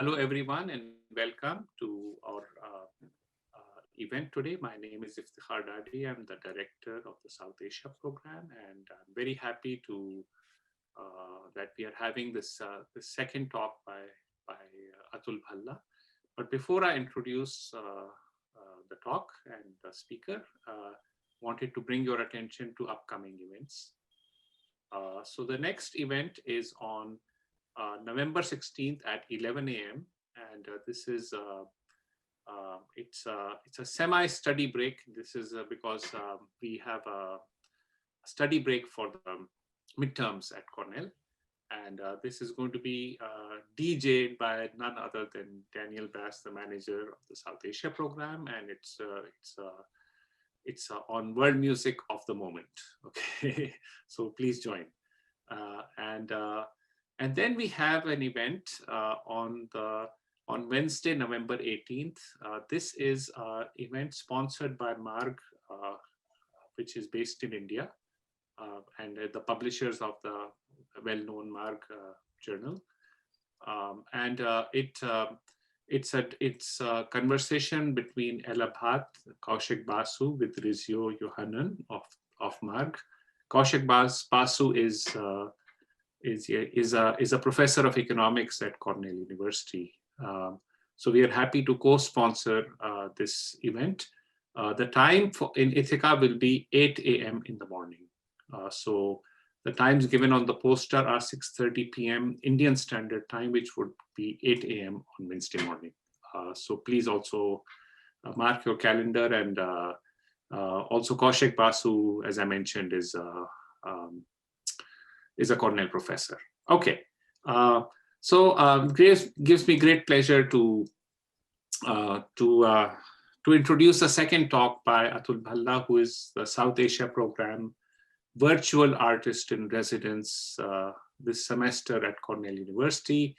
Hello, everyone, and welcome to our event today. My name is Iftikhar Dadi. I'm the director of the South Asia program, and I'm very happy to that we are having this second talk by Atul Bhalla. But before I introduce the talk and the speaker, wanted to bring your attention to upcoming events. So the next event is on November 16th at 11 a.m. And this is it's a semi-study break. This is because we have a study break for the midterms at Cornell, and this is going to be DJ'd by none other than Daniel Bass, the manager of the South Asia program, and it's on world music of the moment. Okay, so please join. And then we have an event on Wednesday, November 18th. This is an event sponsored by Marg, which is based in India, and the publishers of the well-known Marg journal. It's a conversation between Elabhat, Kaushik Basu with Rizio Yohanan of Marg. Kaushik Basu is a professor of economics at Cornell University. So we are happy to co-sponsor this event. The time in Ithaca will be 8 a.m. in the morning. So the times given on the poster are 6:30 p.m. Indian Standard Time, which would be 8 a.m. on Wednesday morning. So please also mark your calendar, and also Kaushik Basu, as I mentioned, is a Cornell professor. Okay, so gives me great pleasure to introduce the second talk by Atul Bhalla, who is the South Asia program virtual artist in residence this semester at Cornell University.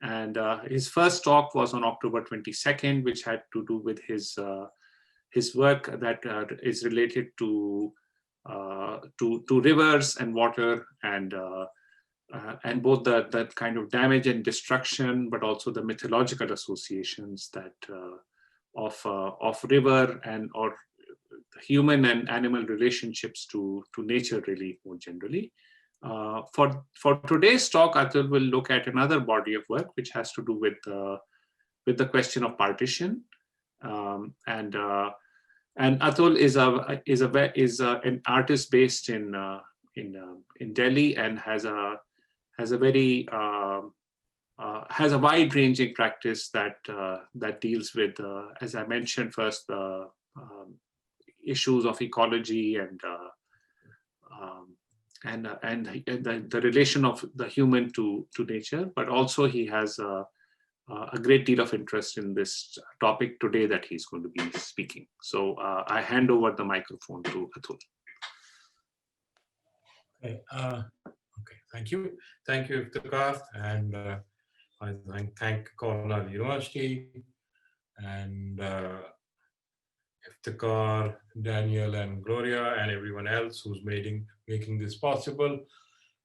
And his first talk was on October 22nd, which had to do with his work that is related to rivers and water, and both the kind of damage and destruction, but also the mythological associations that of river or human and animal relationships to nature, really more generally. For today's talk, Atul will look at another body of work which has to do with the question of partition, and Atul is an artist based in Delhi, and has a very has a wide-ranging practice that deals with, as I mentioned first, the issues of ecology and the relation of the human to nature, but also he has a great deal of interest in this topic today that he's going to be speaking. So I hand over the microphone to Atul. Okay, thank you, Iftikhar, and I thank Cornell University and Iftikhar, Daniel, and Gloria, and everyone else who's making this possible,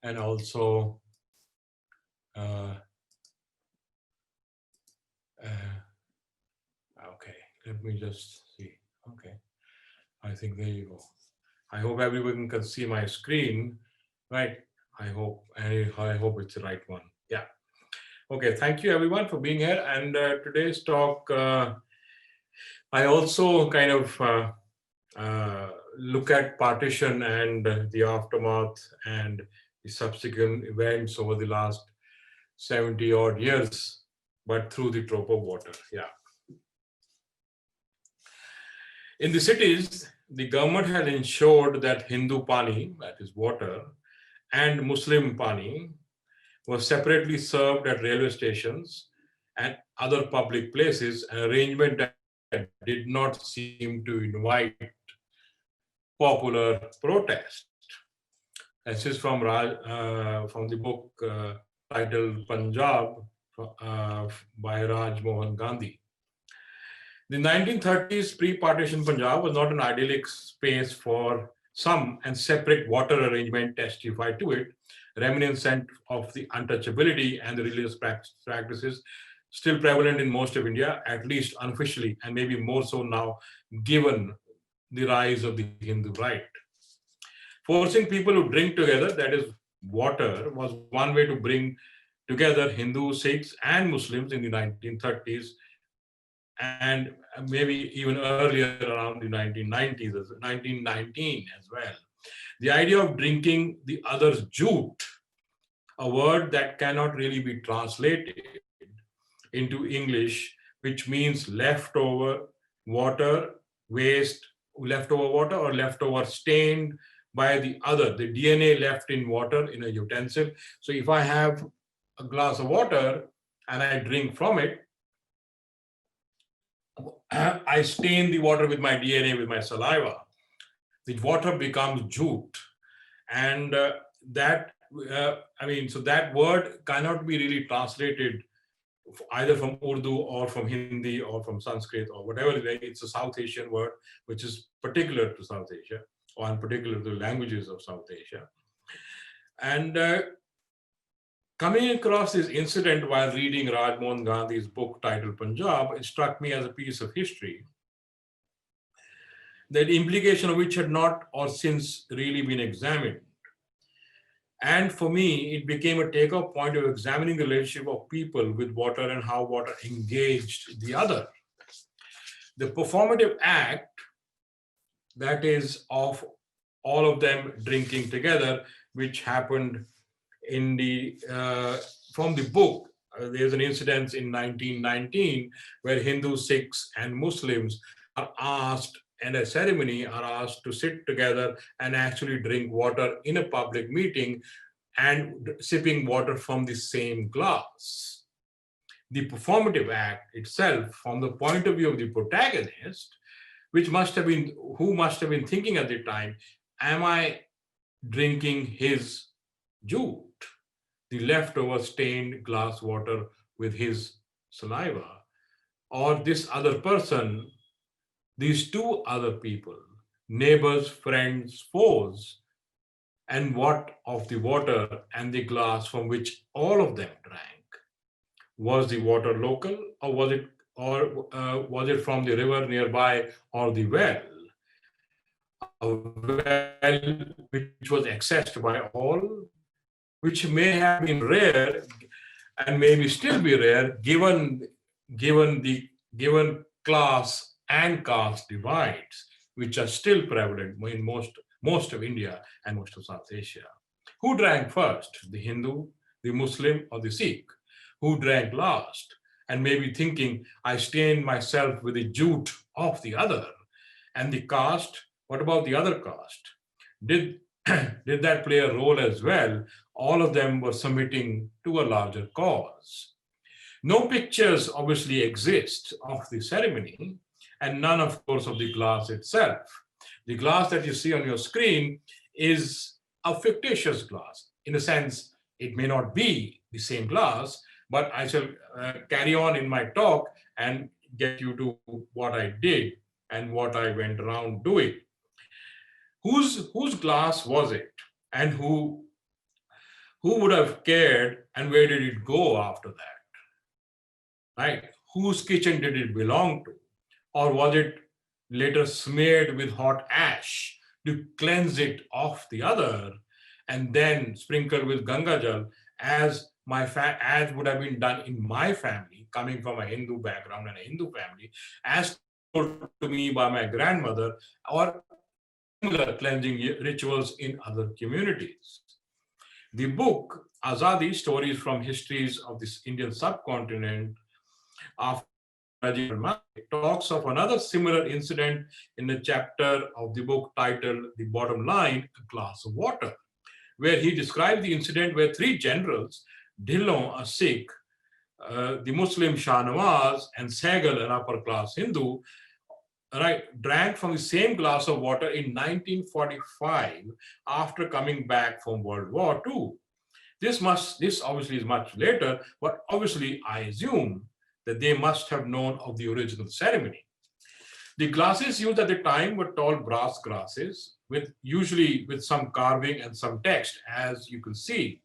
and also okay, let me just see. Okay, I think there you go. I hope everyone can see my screen, right? I hope it's the right one. Yeah. Okay, thank you everyone for being here. And today's talk, I also kind of look at partition and the aftermath and the subsequent events over the last 70 odd years, but through the trope of water. Yeah. In the cities, the government had ensured that Hindu Pani, that is water, and Muslim Pani were separately served at railway stations and other public places, an arrangement that did not seem to invite popular protest. This is from the book titled Punjab by Rajmohan Gandhi. The 1930s pre-partition Punjab was not an idyllic space for some, and separate water arrangement testified to it, reminiscent of the untouchability and the religious practices still prevalent in most of India, at least unofficially, and maybe more so now, given the rise of the Hindu rite. Forcing people to drink together, that is water, was one way to bring together Hindus, Sikhs, and Muslims in the 1930s, and maybe even earlier around the 1990s, 1919 as well. The idea of drinking the other's jute, a word that cannot really be translated into English, which means leftover water, waste, leftover water or leftover stained by the other, the DNA left in water in a utensil. So if I have a glass of water and I drink from it, I stain the water with my DNA, with my saliva. The water becomes jute. And so that word cannot be really translated either from Urdu or from Hindi or from Sanskrit or whatever. It's a South Asian word, which is particular to South Asia or in particular to languages of South Asia. And coming across this incident while reading Rajmohan Gandhi's book titled Punjab, it struck me as a piece of history, the implication of which had not or since really been examined. And for me, it became a take-off point of examining the relationship of people with water and how water engaged the other. The performative act, that is, of all of them drinking together, which happened in from the book. There's an incident in 1919 where Hindus, Sikhs, and Muslims are asked, in a ceremony, are asked to sit together and actually drink water in a public meeting and sipping water from the same glass. The performative act itself, from the point of view of the protagonist, who must have been thinking at the time, am I drinking his jute, the leftover stained glass water with his saliva, or this other person, these two other people, neighbors, friends, foes, and what of the water and the glass from which all of them drank? Was the water local, or was it from the river nearby or the well? A well which was accessed by all, which may have been rare and maybe still be rare given class and caste divides, which are still prevalent in most of India and most of South Asia. Who drank first, the Hindu, the Muslim, or the Sikh? Who drank last? And maybe thinking, I stained myself with the jute of the other. And the caste, what about the other caste? Did that play a role as well? All of them were submitting to a larger cause. No pictures obviously exist of the ceremony, and none, of course, of the glass itself. The glass that you see on your screen is a fictitious glass. In a sense, it may not be the same glass, but I shall carry on in my talk and get you to what I did and what I went around doing. Whose glass was it? And who would have cared, and where did it go after that? Right? Whose kitchen did it belong to? Or was it later smeared with hot ash to cleanse it off the other, and then sprinkled with Ganga Jal, as would have been done in my family, coming from a Hindu background and a Hindu family, as told to me by my grandmother, or similar cleansing rituals in other communities. The book, Azadi, Stories from Histories of this Indian Subcontinent, after talks of another similar incident in a chapter of the book titled The Bottom Line, A Glass of Water, where he described the incident where three generals, Dhillon, a Sikh, the Muslim Shah Nawaz, and Sehgal, an upper class Hindu, drank from the same glass of water in 1945 after coming back from World War II. This obviously is much later, but obviously I assume that they must have known of the original ceremony. The glasses used at the time were tall brass glasses, usually with some carving and some text, as you can see.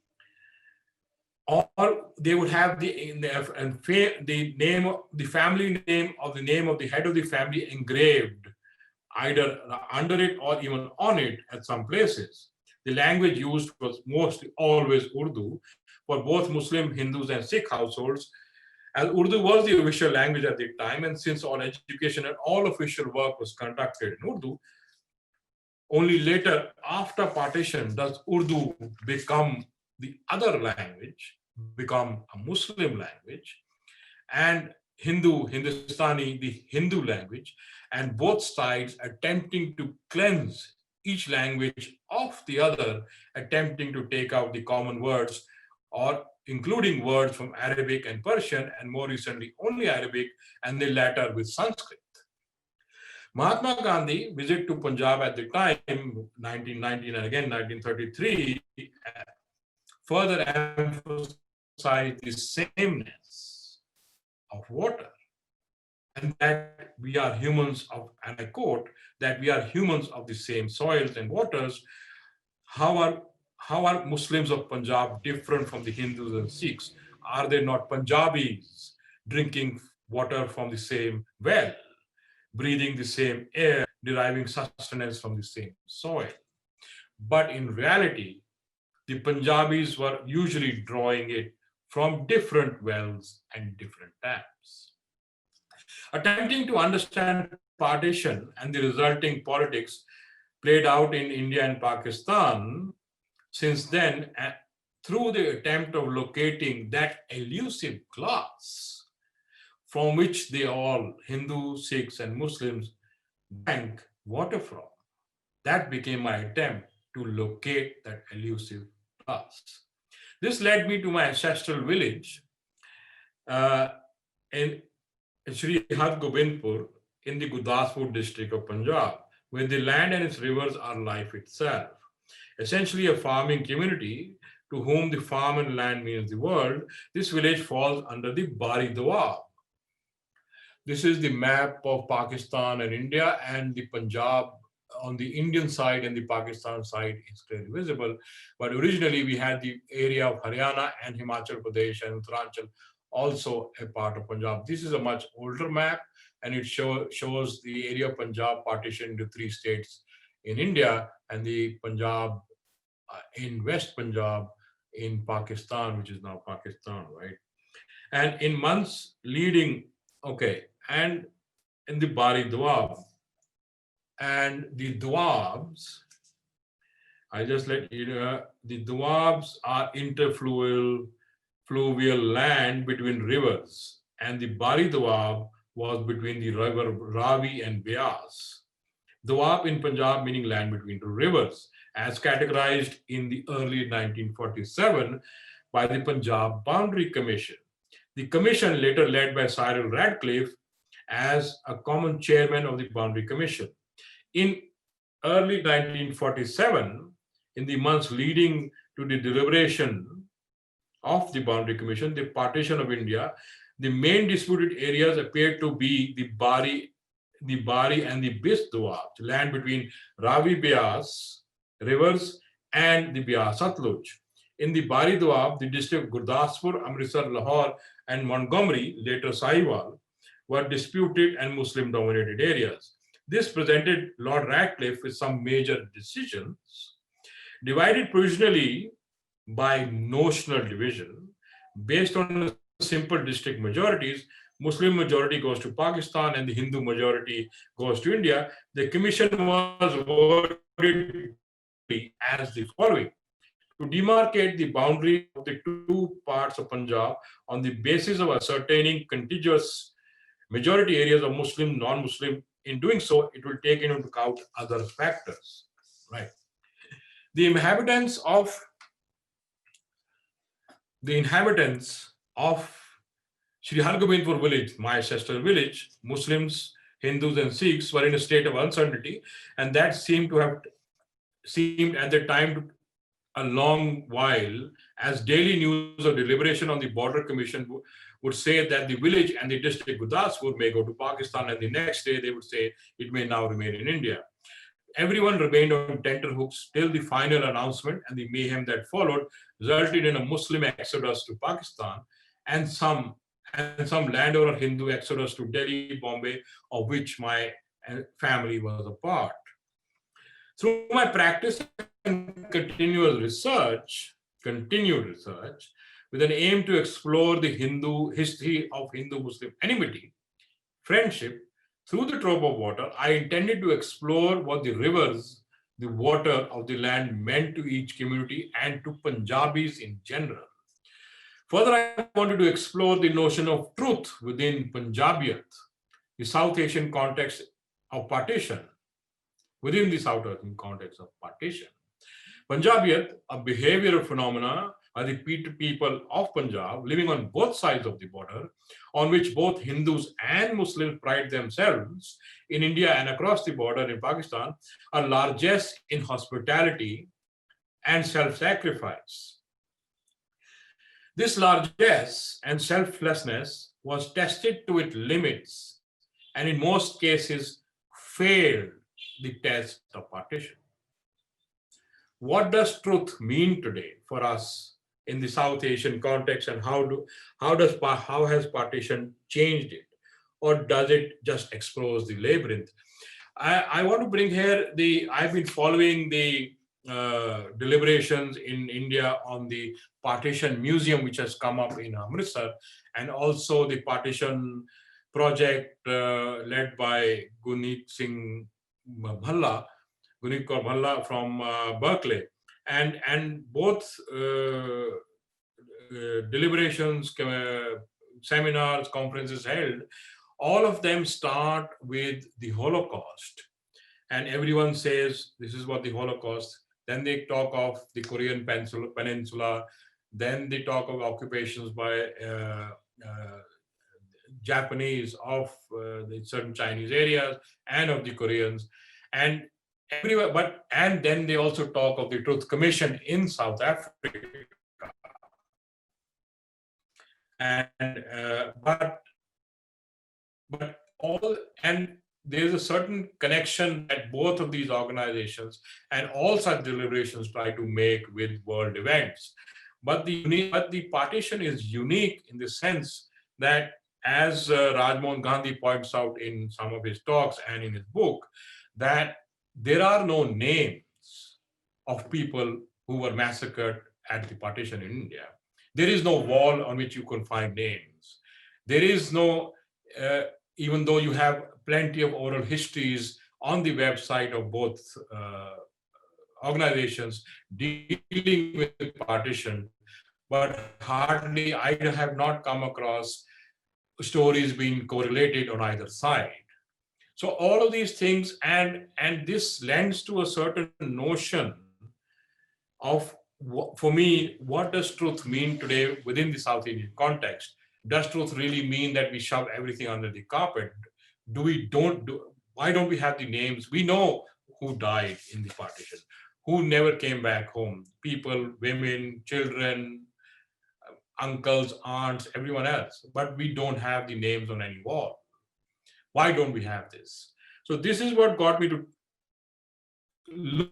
or they would have the name, the family name, or the name of the head of the family engraved either under it or even on it at some places. The language used was mostly always Urdu for both Muslim, Hindus, and Sikh households, as Urdu was the official language at the time, and since all education and all official work was conducted in Urdu, only later, after partition, does Urdu become the other language, become a Muslim language, and Hindustani, the Hindu language, and both sides attempting to cleanse each language of the other, attempting to take out the common words, or including words from Arabic and Persian, and more recently only Arabic, and the latter with Sanskrit. Mahatma Gandhi visit to Punjab at the time, 1919 and again 1933, further emphasized the sameness of water, and that we are humans of, and I quote, that we are humans of the same soils and waters. How are Muslims of Punjab different from the Hindus and Sikhs? Are they not Punjabis drinking water from the same well, breathing the same air, deriving sustenance from the same soil? But in reality, the Punjabis were usually drawing it from different wells and different taps. Attempting to understand partition and the resulting politics played out in India and Pakistan since then, through the attempt of locating that elusive glass from which they all, Hindus, Sikhs, and Muslims, drank water from. That became my attempt to locate that elusive glass. This led me to my ancestral village in Sri Hargobindpur in the Gurdaspur district of Punjab, where the land and its rivers are life itself. Essentially a farming community to whom the farm and land means the world, this village falls under the Bari Doab. This is the map of Pakistan and India, and the Punjab on the Indian side and the Pakistan side is clearly visible. But originally we had the area of Haryana and Himachal Pradesh and Uttaranchal also a part of Punjab. This is a much older map, and it shows the area of Punjab partitioned into 3 states in India, and the Punjab in West Punjab in Pakistan, which is now Pakistan, right? And in months leading, and in the Bari Doab, and the Doabs, I just let you know, the Doabs are interfluvial land between rivers, and the Bari Doab was between the river Ravi and Beas. Doab in Punjab meaning land between 2 rivers, as categorized in the early 1947 by the Punjab Boundary Commission. The commission, later led by Cyril Radcliffe as a common chairman of the Boundary Commission. In early 1947, in the months leading to the deliberation of the Boundary Commission, the partition of India, the main disputed areas appeared to be the Bari and the Bis Doab, land between Ravi Beas rivers and the Beas Satluj. In the Bari Doab, the district of Gurdaspur, Amritsar, Lahore, and Montgomery, later Sahiwal, were disputed and Muslim-dominated areas. This presented Lord Radcliffe with some major decisions, divided provisionally by notional division, based on simple district majorities. Muslim majority goes to Pakistan and the Hindu majority goes to India. The commission was worded as the following: to demarcate the boundary of the 2 parts of Punjab on the basis of ascertaining contiguous majority areas of Muslim, non-Muslim. In doing so, it will take into account other factors, right? The inhabitants of Sri Hargobindpur village, my ancestral village, Muslims, Hindus, and Sikhs were in a state of uncertainty, and that seemed at the time a long while, as daily news of deliberation on the border commission would say that the village and the district Gurdaspur may go to Pakistan, and the next day they would say it may now remain in India. Everyone remained on tenterhooks till the final announcement and the mayhem that followed resulted in a Muslim exodus to Pakistan and some landowner Hindu exodus to Delhi, Bombay, of which my family was a part. Through my practice and continued research, with an aim to explore the history of Hindu-Muslim enmity, friendship, through the trope of water, I intended to explore what the rivers, the water of the land meant to each community and to Punjabis in general. Further, I wanted to explore the notion of truth within Punjabiyat, the South Asian context of partition, within the South Asian context of partition. Punjabiyat, a behavioral phenomena, are the people of Punjab living on both sides of the border, on which both Hindus and Muslims pride themselves in India and across the border in Pakistan, are largest in hospitality and self-sacrifice. This largesse and selflessness was tested to its limits and in most cases failed the test of partition. What does truth mean today for us in the South Asian context, and how has partition changed it, or does it just expose the labyrinth? I want to bring here I've been following the deliberations in India on the Partition Museum, which has come up in Amritsar, and also the Partition project led by Gunit Kaur Bhalla from Berkeley, and both deliberations, seminars, conferences held, all of them start with the Holocaust, and everyone says this is what the Holocaust. Then they talk of the Korean Peninsula, then they talk of occupations by Japanese of the certain Chinese areas and of the Koreans, and everywhere. And then they also talk of the Truth Commission in South Africa. And there's a certain connection that both of these organizations and all such deliberations try to make with world events. But the partition is unique in the sense that, as Rajmohan Gandhi points out in some of his talks and in his book, that there are no names of people who were massacred at the partition in India. There is no wall on which you can find names. There is no, even though you have plenty of oral histories on the website of both organizations dealing with partition, but hardly, I have not come across stories being correlated on either side. So all of these things, and this lends to a certain notion of, for me, what does truth mean today within the South Indian context? Does truth really mean that we shove everything under the carpet? Why don't we have the names? We know who died in the partition, who never came back home. People, women, children, uncles, aunts, everyone else. But we don't have the names on any wall. Why don't we have this? So this is what got me to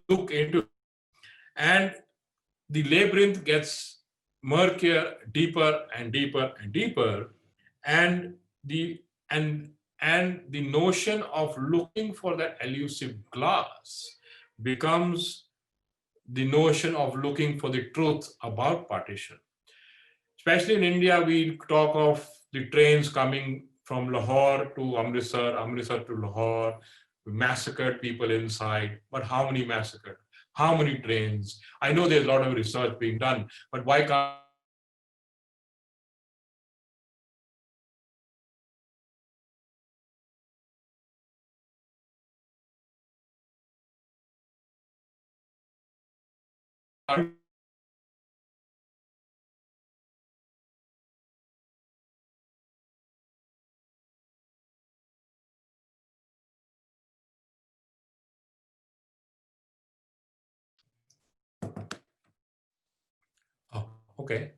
look into, and the labyrinth gets murkier, deeper and deeper and deeper, and the notion of looking for that elusive glass becomes the notion of looking for the truth about partition. Especially in India, we talk of the trains coming from Lahore to Amritsar, Amritsar to Lahore. We massacred people inside, but how many massacred? How many trains? I know there's a lot of research being done, but why can't Oh, okay.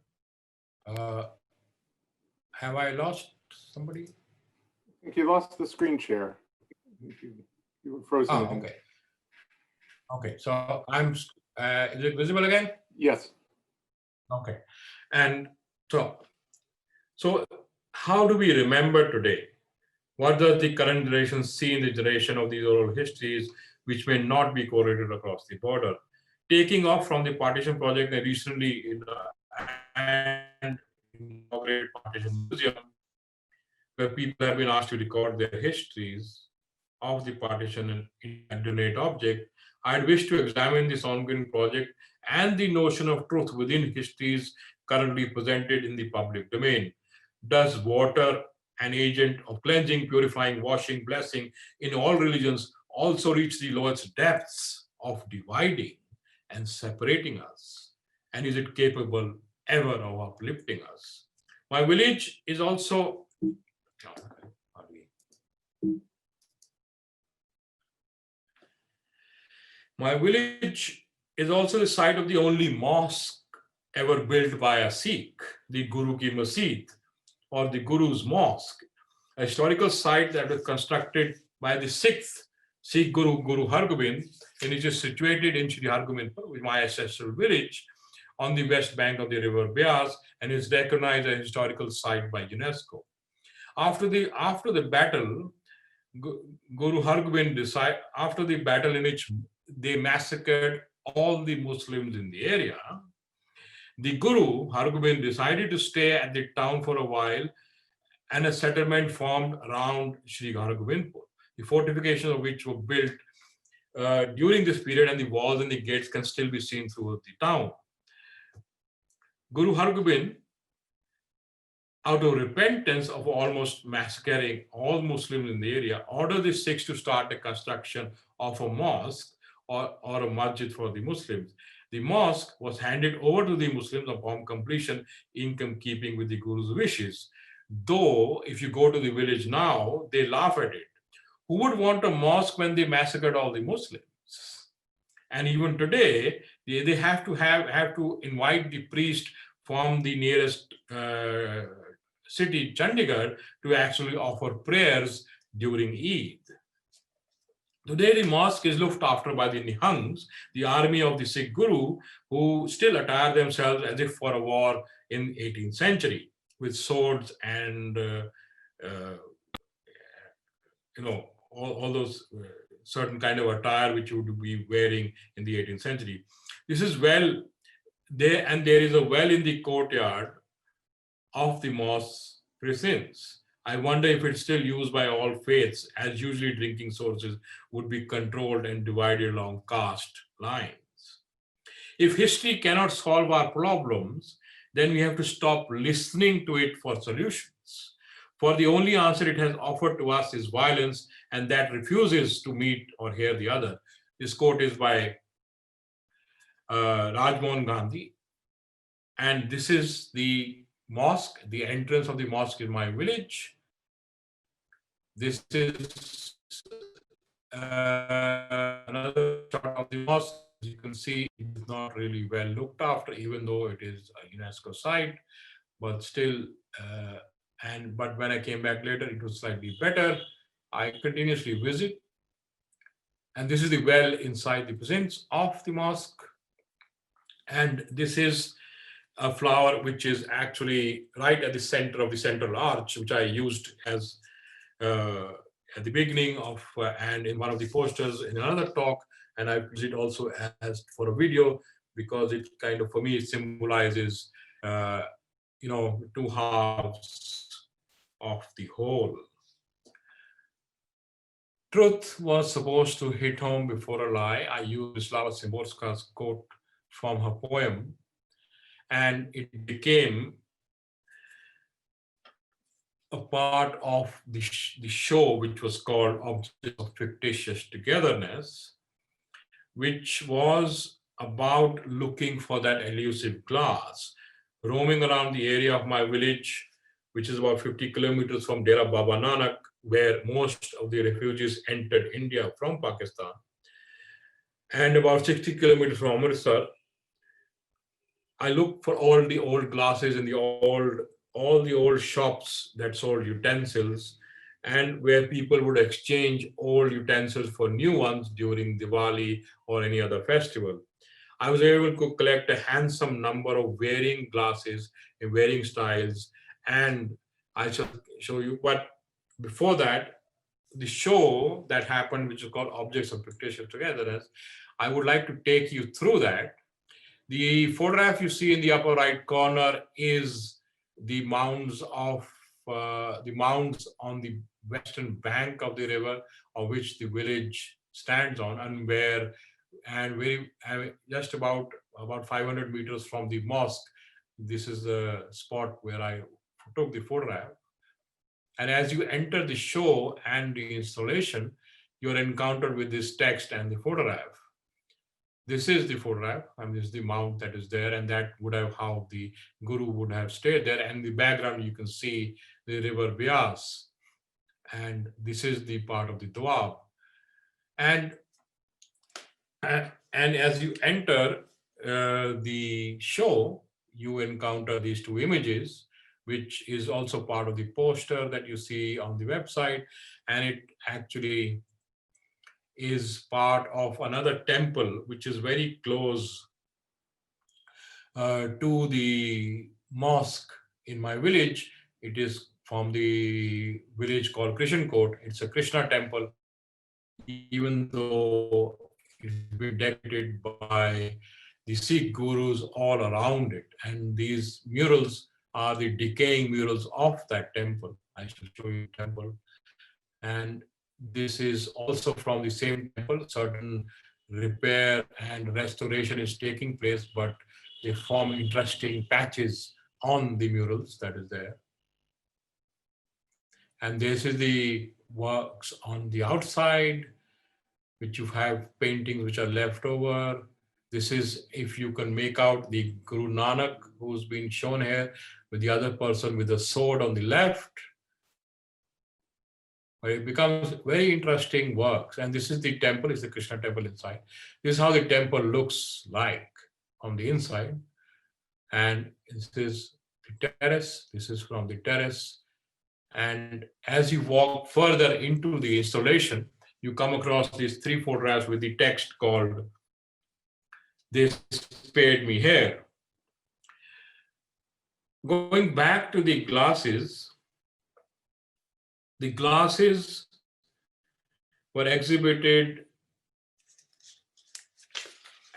Have I lost somebody? I think you lost the screen share. You were frozen. Oh, okay. Okay, so is it visible again? Yes. Okay. And so how do we remember today? What does the current generation see in the generation of these oral histories, which may not be correlated across the border? Taking off from the Partition project, I recently inaugurated Partition Museum, where people have been asked to record their histories of the partition and donate object. I'd wish to examine this ongoing project and the notion of truth within histories currently presented in the public domain. Does water, an agent of cleansing, purifying, washing, blessing in all religions, also reach the lowest depths of dividing and separating us? And is it capable ever of uplifting us? My village is also My village is also the site of the only mosque ever built by a Sikh, the Guru Ki Masjid, or the Guru's Mosque, a historical site that was constructed by the sixth Sikh Guru, Guru Hargobind, and it is situated in Shri Hargobindpur, my ancestral village, on the west bank of the river Beas, and is recognized as a historical site by UNESCO. After the battle, Guru Hargobind decided, after the battle in which they massacred all the Muslims in the area, the Guru Hargobind decided to stay at the town for a while, and a settlement formed around Sri Hargobindpur, the fortifications of which were built during this period, and the walls and the gates can still be seen throughout the town. Guru Hargobind, out of repentance of almost massacring all Muslims in the area, ordered the Sikhs to start the construction of a mosque or a masjid for the Muslims. The mosque was handed over to the Muslims upon completion, in keeping with the Guru's wishes. Though, if you go to the village now, they laugh at it. Who would want a mosque when they massacred all the Muslims? And even today, they have to invite the priest from the nearest city, Chandigarh, to actually offer prayers during Eid. Today, the mosque is looked after by the Nihangs, the army of the Sikh Guru, who still attire themselves as if for a war in 18th century, with swords and all those certain kind of attire which you would be wearing in the 18th century. This is well there, and there is a well in the courtyard of the mosque precincts. I wonder if it's still used by all faiths, as usually drinking sources would be controlled and divided along caste lines. If history cannot solve our problems, then we have to stop listening to it for solutions. For the only answer it has offered to us is violence, and that refuses to meet or hear the other. This quote is by Rajmohan Gandhi. And this is the mosque, the entrance of the mosque in my village. This is another shot of the mosque. As you can see, it is not really well looked after, even though it is a UNESCO site, but still, but when I came back later, it was slightly better. I continuously visit. And this is the well inside the precincts of the mosque. And this is a flower which is actually right at the center of the central arch, which I used as at the beginning of and in one of the posters in another talk, and I use it also as for a video, because it kind of, for me, it symbolizes two halves of the whole. Truth was supposed to hit home before a lie. I used Slava Szymborska's quote from her poem, and it became a part of the show, which was called Objects of Fictitious Togetherness, which was about looking for that elusive glass, roaming around the area of my village, which is about 50 kilometers from Dera Baba Nanak, where most of the refugees entered India from Pakistan, and about 60 kilometers from Amritsar. I looked for all the old glasses in all the old shops that sold utensils, and where people would exchange old utensils for new ones during Diwali or any other festival. I was able to collect a handsome number of varying glasses in varying styles, and I shall show you. But before that, the show that happened, which is called Objects of Fictitious Togetherness, I would like to take you through that. The photograph you see in the upper right corner is the mounds on the western bank of the river, of which the village stands on, and just about 500 meters from the mosque. This is the spot where I took the photograph. And as you enter the show and the installation, you're encountered with this text and the photograph. This is the photograph, and this is the mount that is there, and that would have how the guru would have stayed there. And the background, you can see the river Bias, and this is the part of the Doab. And as you enter the show, you encounter these two images, which is also part of the poster that you see on the website, and it actually is part of another temple, which is very close to the mosque in my village. It is from the village called Krishankot. It's a Krishna temple, even though it's been decorated by the Sikh gurus all around it. And these murals are the decaying murals of that temple. I shall show you the temple. And this is also from the same temple. Certain repair and restoration is taking place, but they form interesting patches on the murals that is there. And this is the works on the outside, which you have paintings which are left over. This is, if you can make out, the Guru Nanak, who's been shown here, with the other person with a sword on the left. It becomes very interesting works. And this is the temple, it's the Krishna temple inside. This is how the temple looks like on the inside. And this is the terrace. This is from the terrace. And as you walk further into the installation, you come across these three photographs with the text called "They Spared Me Here." Going back to the glasses were exhibited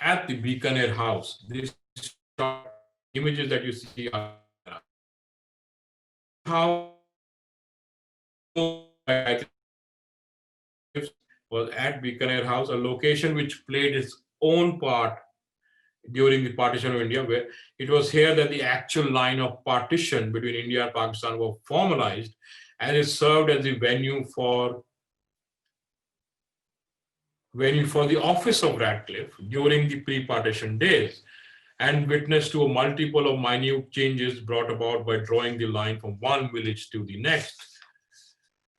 at the Bikaner house. These images that you see are how was at Bikaner house, a location which played its own part during the partition of India, where it was here that the actual line of partition between India and Pakistan were formalized, and it served as the venue for the office of Radcliffe during the pre-partition days, and witness to a multiple of minute changes brought about by drawing the line from one village to the next.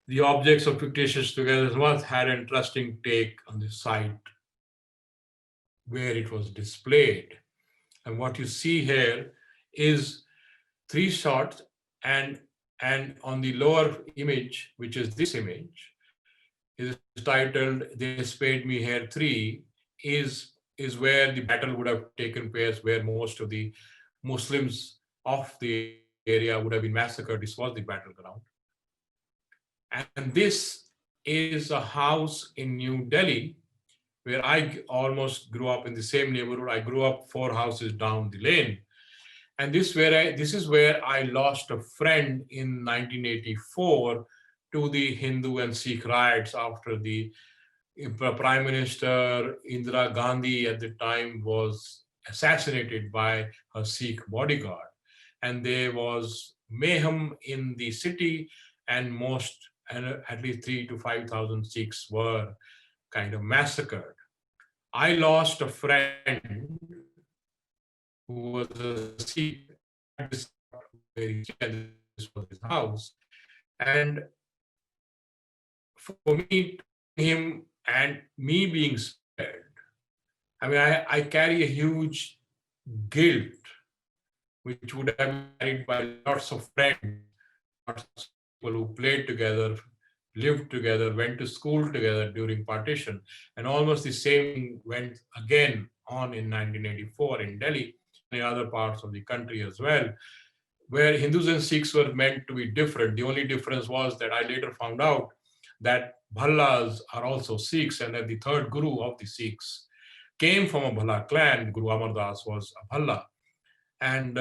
The Objects of Fictitious Togetherness had an interesting take on the site where it was displayed. And what you see here is three shots, and on the lower image, which is this image, is titled "They Spared Me Here 3, is where the battle would have taken place, where most of the Muslims of the area would have been massacred. This was the battleground. And this is a house in New Delhi, where I almost grew up in the same neighborhood. I grew up 4 houses down the lane. And this is where I lost a friend in 1984 to the Hindu and Sikh riots after the Prime Minister Indira Gandhi at the time was assassinated by her Sikh bodyguard. And there was mayhem in the city, and at least 3,000 to 5,000 Sikhs were kind of massacred. I lost a friend who was a Sikh. This was his house. And for me, him and me being spared, I mean, I carry a huge guilt, which would have been carried by lots of friends, lots of people who played together, lived together, went to school together during partition. And almost the same went again on in 1984 in Delhi and in other parts of the country as well, where Hindus and Sikhs were meant to be different. The only difference was that I later found out that Bhallas are also Sikhs, and that the third Guru of the Sikhs came from a Bhalla clan. Guru Amar Das was a Bhalla. And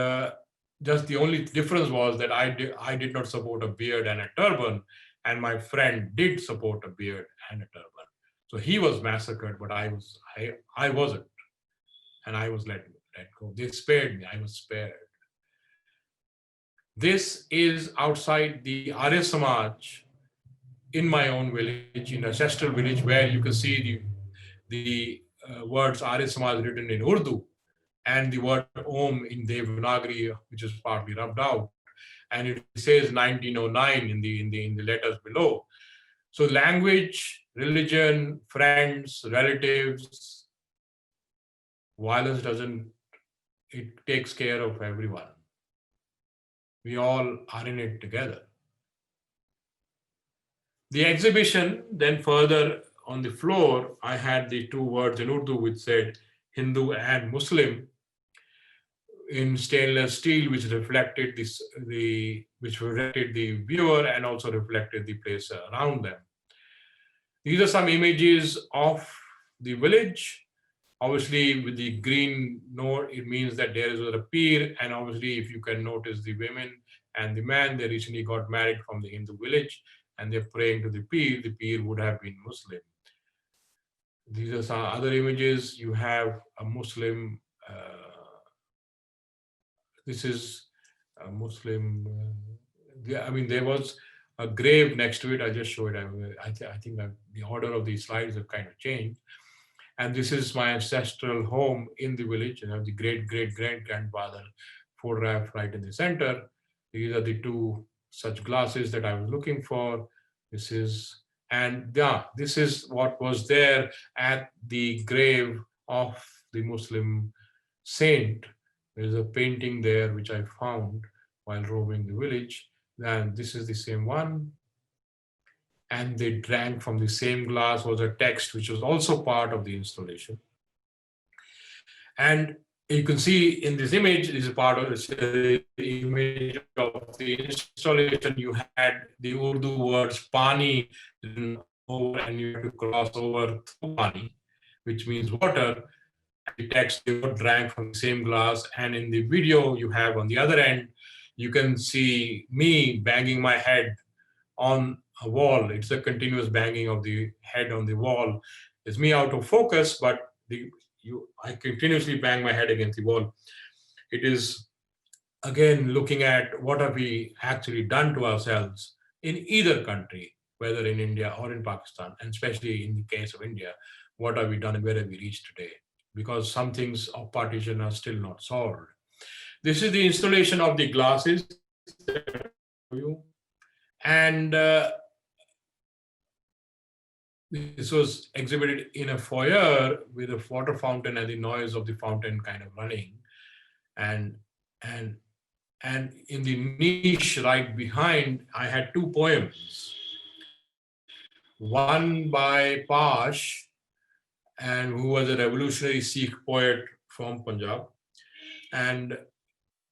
just the only difference was that I did not support a beard and a turban, and my friend did support a beard and a turban. So he was massacred, but I wasn't, and I was let go. They spared me. I was spared. This is outside the Arya Samaj in my own village, in ancestral village, where you can see the words Arya Samaj written in Urdu and the word Om in Devanagari, which is partly rubbed out, and it says 1909 in the letters below. So language, religion, friends, relatives, violence it takes care of everyone. We all are in it together. The exhibition, then further on the floor, I had the two words in Urdu which said Hindu and Muslim in stainless steel, which reflected the viewer and also reflected the place around them. These are some images of the village. Obviously, with the green note, it means that there is a peer, and obviously, if you can notice the women and the man, they recently got married from the Hindu village, and they're praying to the peer would have been Muslim. These are some other images. You have a Muslim, this is a Muslim, there was a grave next to it. I just showed it. I think that the order of these slides have kind of changed. And this is my ancestral home in the village, and I have the great-great-great-grandfather photograph right in the center. These are the two such glasses that I was looking for. This is what was there at the grave of the Muslim saint. There's a painting there which I found while roaming the village. And this is the same one. And they drank from the same glass was a text which was also part of the installation. And you can see in this image, this is part of the image of the installation. You had the Urdu words Pani over, and you have to cross over through Pani, which means water. The text, they drank from the same glass. And in the video you have on the other end, you can see me banging my head on a wall. It's a continuous banging of the head on the wall. It's me out of focus, but I continuously bang my head against the wall. It is, again, looking at what have we actually done to ourselves in either country, whether in India or in Pakistan, and especially in the case of India, what have we done and where have we reached today? Because some things of partition are still not solved. This is the installation of the glasses. And this was exhibited in a foyer with a water fountain and the noise of the fountain kind of running. And in the niche right behind, I had two poems. One by Pash, and who was a revolutionary Sikh poet from Punjab. And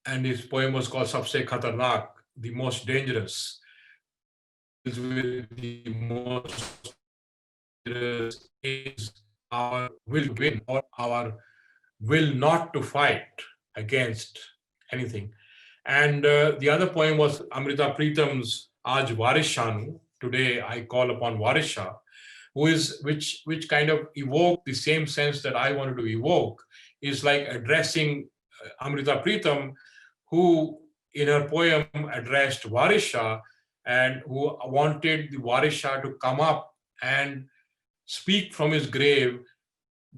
his poem was called Sabse Khatarnak, the most dangerous. With the most dangerous is our will to win or our will not to fight against anything. And the other poem was Amrita Pritam's Aaj Waris Shanu, Today I Call Upon Waris Shah, which kind of evoked the same sense that I wanted to evoke, is like addressing Amrita Pritam, who in her poem addressed Waris Shah, and who wanted the Waris Shah to come up and speak from his grave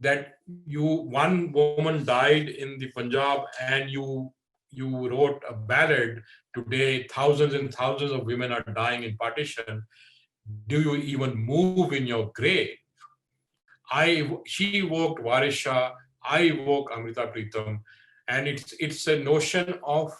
that one woman died in the Punjab and you wrote a ballad. Today, thousands and thousands of women are dying in partition. Do you even move in your grave? She evoked Waris Shah, I evoke Amrita Pritam, and it's a notion of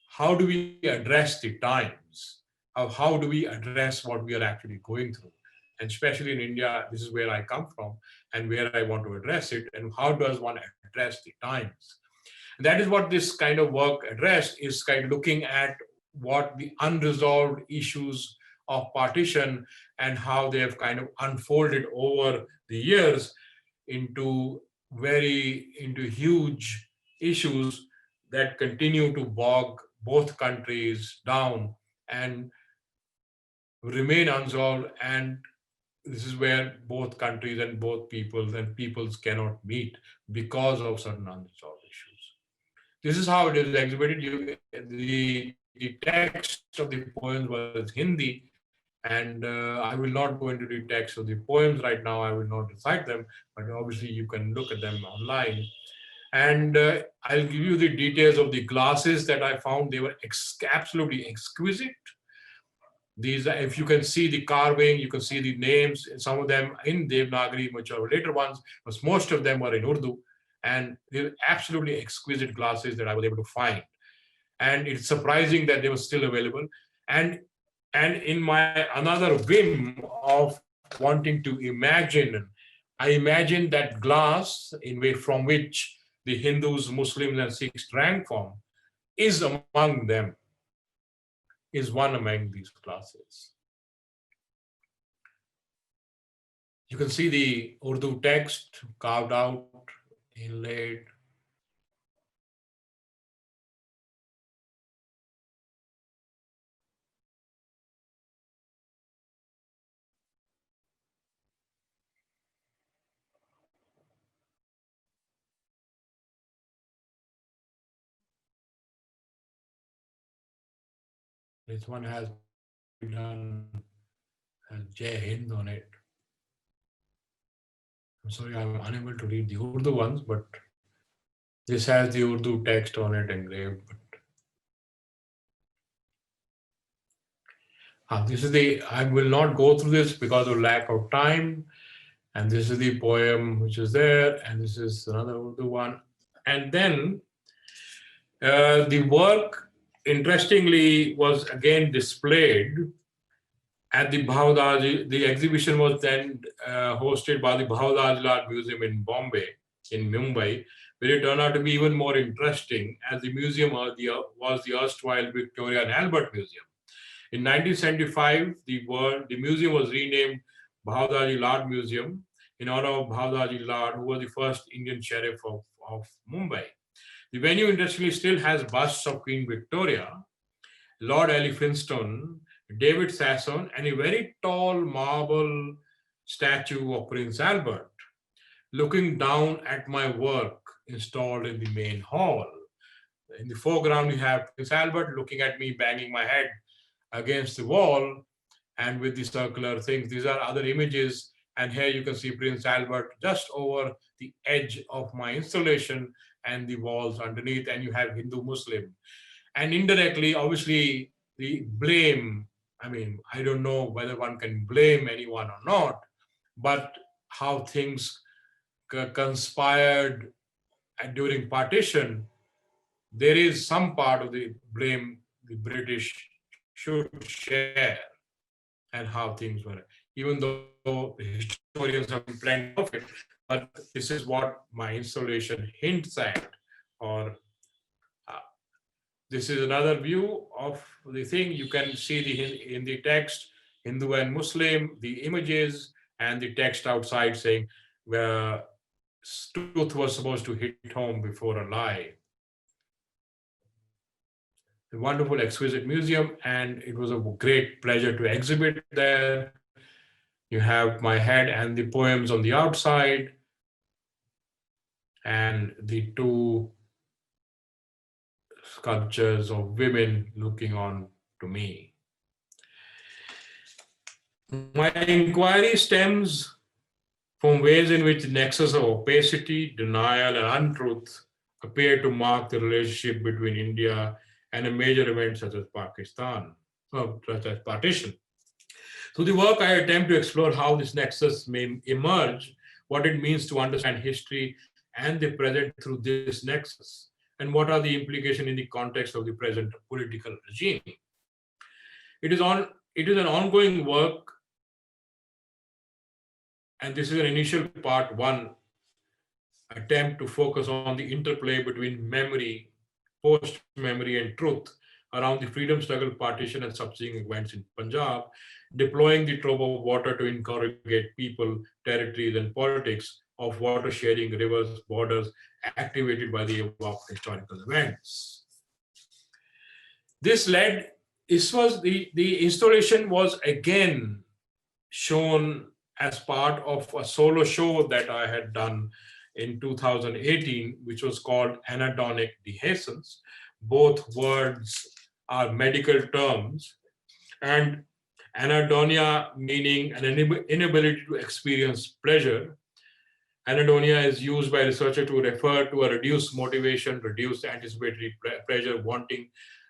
how do we address the times, how do we address what we are actually going through. and especially in India, this is where I come from and where I want to address it, and how does one address the times. And that is what this kind of work addressed, is kind of looking at what the unresolved issues of partition and how they have kind of unfolded over the years into huge issues that continue to bog both countries down and remain unsolved. And this is where both countries and both peoples cannot meet because of certain unresolved issues. This is how it is exhibited. The text of the poems was Hindi, and I will not go into the text of the poems right now. I will not recite them, but obviously you can look at them online. And I'll give you the details of the glasses that I found. They were absolutely exquisite. These, if you can see the carving, you can see the names, some of them in Devanagari, which are later ones, but most of them were in Urdu. And they're absolutely exquisite glasses that I was able to find. And it's surprising that they were still available. And in my another whim of wanting to imagine, I imagined that glass from which the Hindus, Muslims, and Sikhs drank from is among them, is one among these classes. You can see the Urdu text carved out, inlaid. This one has done Jai Hind on it. I'm sorry, I'm unable to read the Urdu ones, but this has the Urdu text on it engraved. This is I will not go through this because of lack of time. And this is the poem which is there, and this is another Urdu one. And then the work, interestingly, was again displayed at the Bhavdaji. The exhibition was then hosted by the Bhavdaji Art Museum in Mumbai, where it turned out to be even more interesting, as the museum was the erstwhile Victoria and Albert Museum. In 1975, the museum was renamed Bhavdaji Lad Museum in honor of Bhavdaji Lad, who was the first Indian sheriff of Mumbai. The venue, interestingly, still has busts of Queen Victoria, Lord Elphinstone, David Sassoon, and a very tall marble statue of Prince Albert, looking down at my work installed in the main hall. In the foreground, you have Prince Albert looking at me, banging my head against the wall, and with the circular things. These are other images, and here you can see Prince Albert just over the edge of my installation and the walls underneath, and you have Hindu Muslim. And indirectly, obviously, the blame, I mean, I don't know whether one can blame anyone or not, but how things conspired during partition, there is some part of the blame the British should share, and how things were, even though historians have plenty of it, but this is what my installation hints at. Or this is another view of the thing. You can see in the text, Hindu and Muslim, the images, and the text outside saying, where truth was supposed to hit home before a lie. A wonderful, exquisite museum, and it was a great pleasure to exhibit there. You have my head and the poems on the outside, and the two sculptures of women looking on to me. My inquiry stems from ways in which the nexus of opacity, denial, and untruth appear to mark the relationship between India and a major event such as such as partition. Through the work, I attempt to explore how this nexus may emerge, what it means to understand history and the present through this nexus, and what are the implications in the context of the present political regime. It is an ongoing work And this is an initial part one attempt to focus on the interplay between memory, post-memory, and truth around the freedom struggle, partition, and subsequent events in Punjab, deploying the trope of water to interrogate people, territories, and politics of water sharing, rivers, borders, activated by the above historical events. The installation was again shown as part of a solo show that I had done in 2018, which was called Anadonic dehiscence. Both words are medical terms, and anadonia meaning an inability to experience pleasure. Anadonia is used by researchers to refer to a reduced motivation, reduced anticipatory pleasure, wanting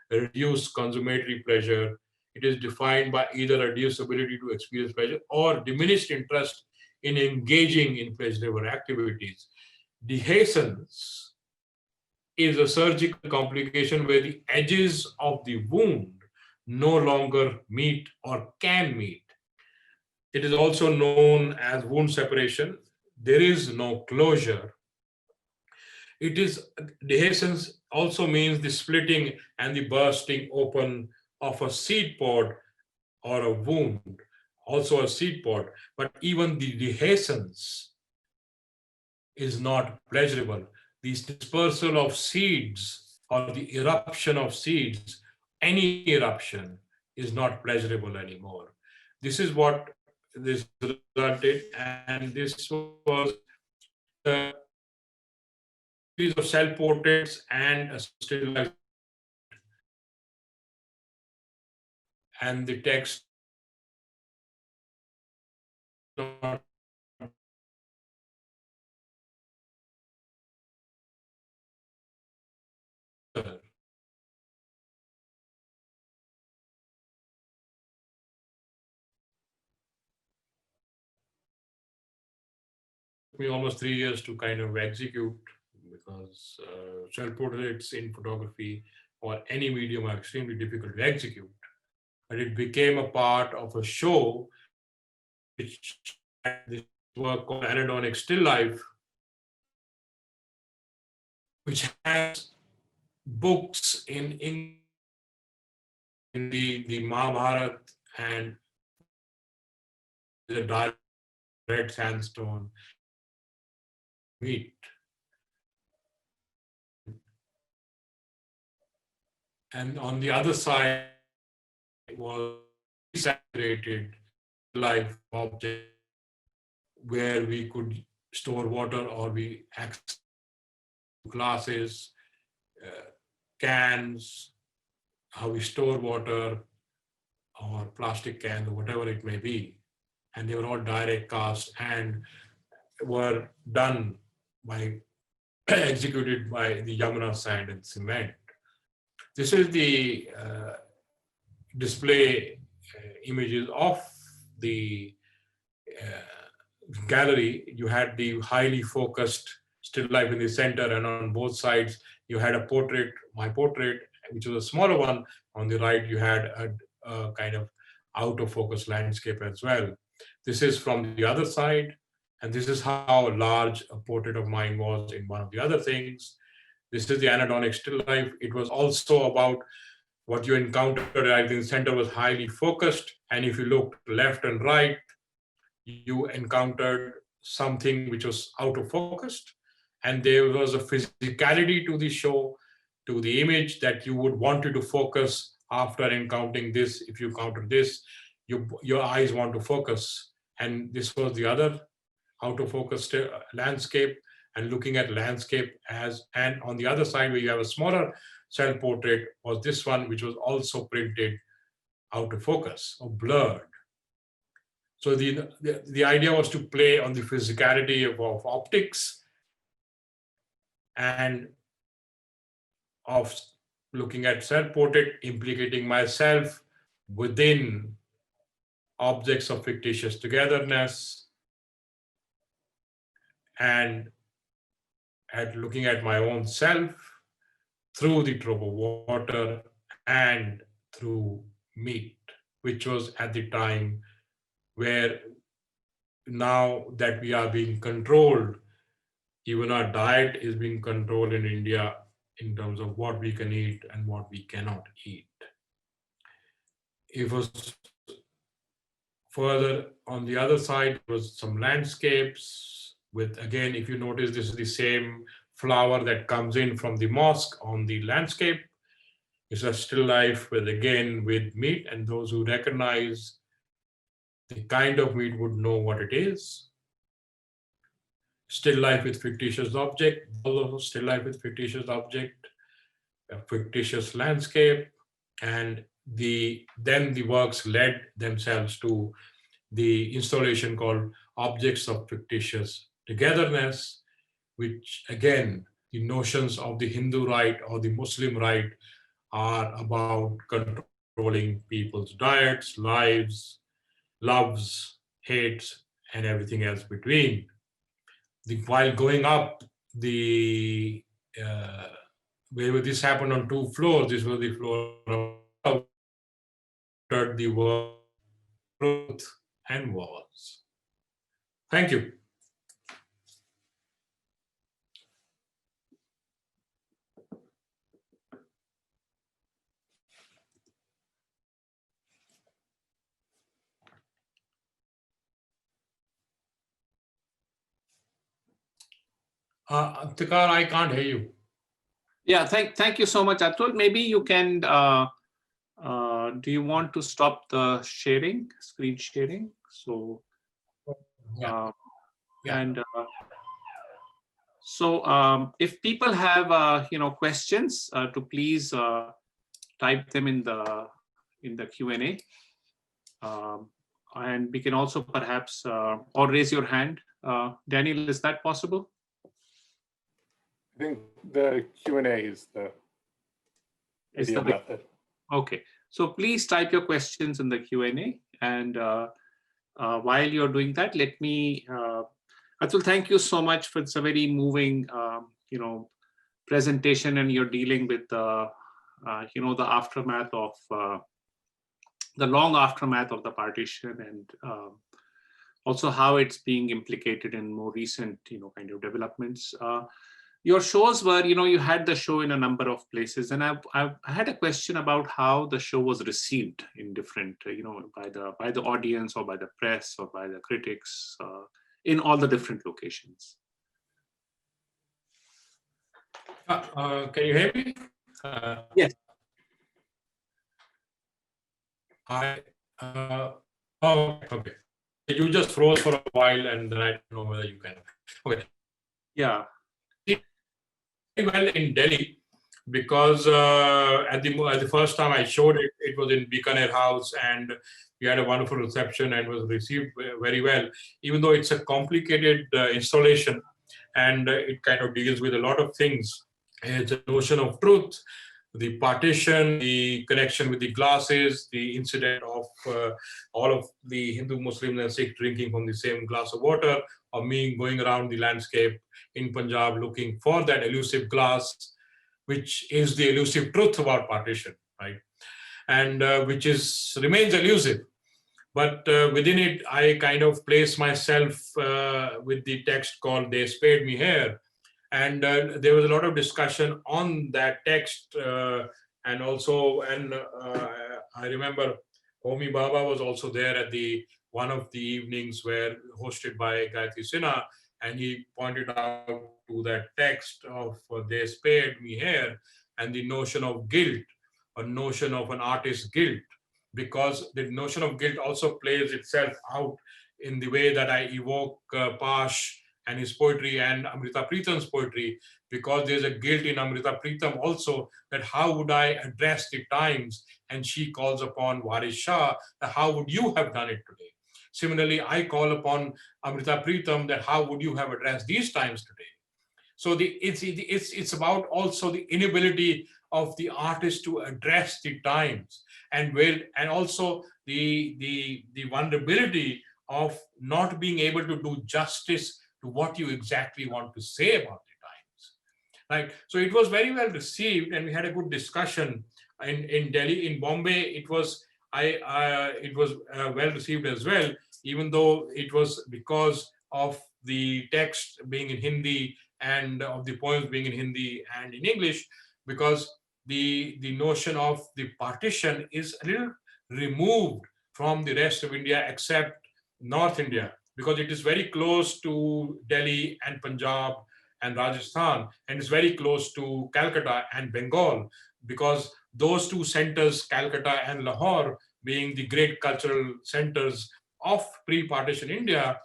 reduced consummatory pleasure. It is defined by either reduced ability to experience pleasure or diminished interest in engaging in pleasurable activities. Dehiscence is a surgical complication where the edges of the wound no longer meet or can meet. It is also known as wound separation. There is no closure. Dehiscence also means the splitting and the bursting open of a seed pod or a wound, also a seed pod. But even the dehiscence is not pleasurable. The dispersal of seeds or the eruption of seeds, any eruption, is not pleasurable anymore. This is what this resulted, and this was a series of self-portraits and a still life. And the text not me almost 3 years to kind of execute, because self-portraits in photography or any medium are extremely difficult to execute. But it became a part of a show which had this work called Anadonic Still Life, which has books in the Mahabharata and the direct sandstone meet. And on the other side was saturated life object where we could store water, or we access glasses, cans, how we store water, or plastic cans, or whatever it may be. And they were all direct cast and were done by, executed by the Yamuna sand and cement. This is the display images of the gallery. You had the highly focused still life in the center, and on both sides you had a portrait, my portrait, which was a smaller one. On the right you had a kind of out of focus landscape as well. This is from the other side, and this is how large a portrait of mine was in one of the other things. This is the Anadonic still life. It was also about what you encountered. Right in the center was highly focused, and if you looked left and right, you encountered something which was out of focus, and there was a physicality to the show, to the image, that you would want to focus after encountering this. If you encounter this, your eyes want to focus. And this was the other out of focus landscape, and looking at landscape as, and on the other side where you have a smaller self-portrait was this one, which was also printed out of focus or blurred. So the idea was to play on the physicality of optics and of looking at self-portrait, implicating myself within objects of fictitious togetherness, and at looking at my own self through the trope of water and through meat, which was at the time where now that we are being controlled, even our diet is being controlled in India in terms of what we can eat and what we cannot eat. It was further on the other side was some landscapes with, again, if you notice, this is the same flower that comes in from the mosque on the landscape. It's a still life with, again, with meat, and those who recognize the kind of meat would know what it is. Still life with fictitious object, also still life with fictitious object, a fictitious landscape, and then the works led themselves to the installation called Objects of Fictitious Togetherness, which again, the notions of the Hindu right or the Muslim right are about controlling people's diets, lives, loves, hates, and everything else between. While going up the where this happened on 2 floors, this was the floor above, the word truth and was. Thank you. Tikar, I can't hear you. Yeah, thank you so much, Atul. Maybe you can, do you want to stop the sharing, screen sharing? So, Yeah. and so if people have, questions, to please type them in the Q&A. And we can also perhaps, or raise your hand. Daniel, is that possible? I think the Q&A is the ideal method. Okay, so please type your questions in the Q&A, and while you're doing that, let me, Atul, thank you so much for it's a very moving, presentation, and you're dealing with the, the aftermath of the long aftermath of the partition, and also how it's being implicated in more recent, kind of developments. Your shows were, you had the show in a number of places, and I had a question about how the show was received in different, by the audience or by the press or by the critics in all the different locations. Can you hear me? Yes. Okay. You just froze for a while, and then I don't know whether you can. Okay. Yeah. Well, in Delhi, because at the first time I showed it, it was in Bikaner House, and we had a wonderful reception and was received very well. Even though it's a complicated installation, and it kind of deals with a lot of things. It's a notion of truth, the partition, the connection with the glasses, the incident of all of the Hindu, Muslims, and Sikh drinking from the same glass of water, or me going around the landscape in Punjab looking for that elusive glass, which is the elusive truth about partition, right? And which remains elusive. But within it, I kind of place myself with the text called "They Spared Me Here," and there was a lot of discussion on that text, and I remember Homi Baba was also there at one of the evenings where hosted by Gayatri Sinha, and he pointed out to that text of "They Spared Me Here" and the notion of guilt, a notion of an artist's guilt, because the notion of guilt also plays itself out in the way that I evoke Pash and his poetry and Amrita Pritam's poetry, because there's a guilt in Amrita Pritam also, that how would I address the times? And she calls upon Waris Shah, that how would you have done it today? Similarly, I call upon Amrita Pritam that how would you have addressed these times today? So it's about also the inability of the artist to address the times, and also the vulnerability of not being able to do justice to what you exactly want to say about the times, right? So it was very well received, and we had a good discussion in Delhi. In Bombay, it was well received as well. even though it was because of the text being in Hindi and of the poems being in Hindi and in English, because the notion of the partition is a little removed from the rest of India except North India, because it is very close to Delhi and Punjab and Rajasthan, and it's very close to Calcutta and Bengal, because those two centers, Calcutta and Lahore, being the great cultural centers of pre-partition India,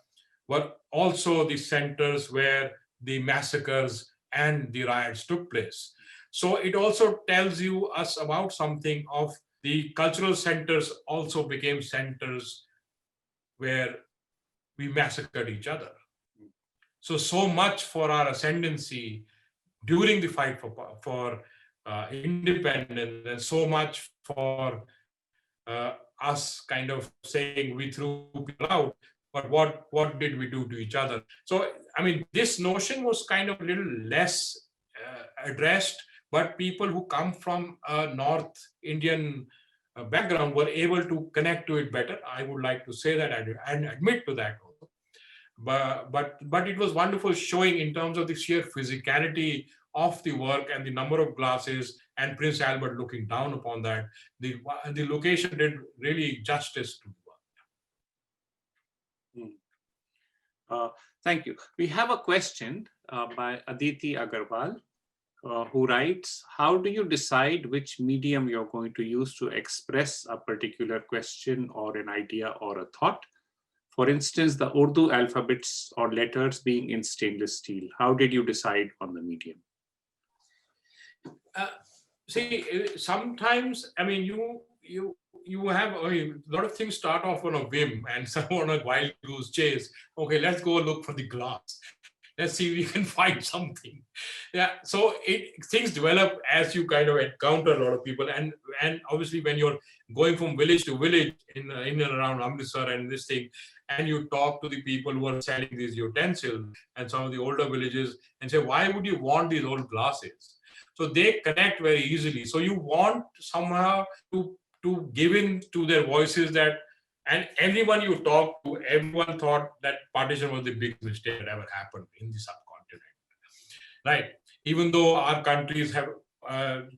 were also the centers where the massacres and the riots took place. So it also tells you us about something of the cultural centers also became centers where we massacred each other. So much for our ascendancy during the fight for independence, and so much for us kind of saying we threw people out, but what did we do to each other? So, I mean, this notion was kind of a little less addressed, but people who come from a North Indian background were able to connect to it better. I would like to say that and admit to that also. But it was wonderful showing in terms of the sheer physicality of the work and the number of glasses and Prince Albert looking down upon that. The location did really justice to the work. Thank you. We have a question by Aditi Agarwal, who writes, how do you decide which medium you're going to use to express a particular question or an idea or a thought? For instance, the Urdu alphabets or letters being in stainless steel. How did you decide on the medium? See, sometimes, I mean, you have a lot of things start off on a whim and some on a wild goose chase. Okay, let's go look for the glass. Let's see if we can find something. Yeah, so things develop as you kind of encounter a lot of people, and obviously when you're going from village to village in and around Amritsar and this thing, and you talk to the people who are selling these utensils and some of the older villages and say, why would you want these old glasses? So they connect very easily. So you want somehow to give in to their voices that, and everyone you talk to, everyone thought that partition was the biggest mistake that ever happened in the subcontinent, right? Even though our countries have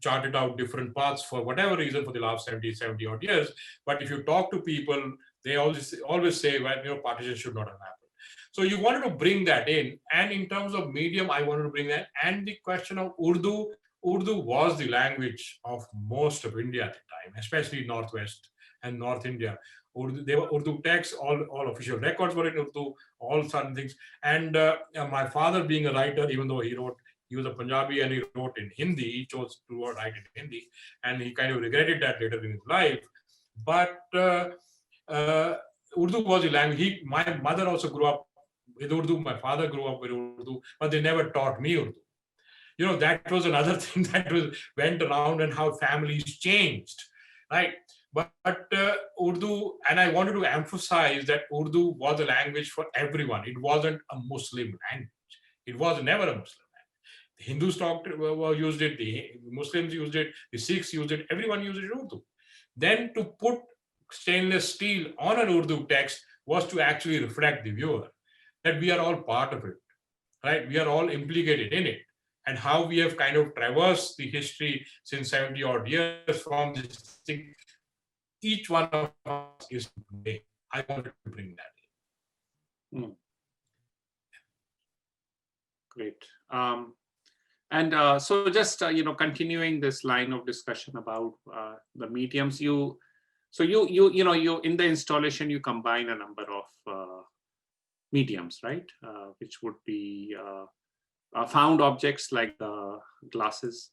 charted out different paths for whatever reason for the last 70 odd years, but if you talk to people, they always say, well, partition should not have happened. So you wanted to bring that in, and in terms of medium, I wanted to bring that, and the question of Urdu was the language of most of India at the time, especially Northwest and North India. They were Urdu texts, all official records were in Urdu, all certain things. And my father being a writer, even though he was a Punjabi and he wrote in Hindi, he chose to write in Hindi, and he kind of regretted that later in his life. But Urdu was a language. My mother also grew up with Urdu, my father grew up with Urdu, but they never taught me Urdu. That was another thing that went around, and how families changed, right? But Urdu, and I wanted to emphasize that Urdu was a language for everyone. It wasn't a Muslim language. It was never a Muslim language. The Hindus used it, the Muslims used it, the Sikhs used it, everyone used Urdu. Then to put stainless steel on an Urdu text was to actually reflect the viewer that we are all part of it, right? We are all implicated in it. And how we have kind of traversed the history since 70 odd years from this thing. Each one of us is today. I wanted to bring that in. Great. So just continuing this line of discussion about the mediums, you in the installation you combine a number of mediums, right? Which would be found objects like glasses,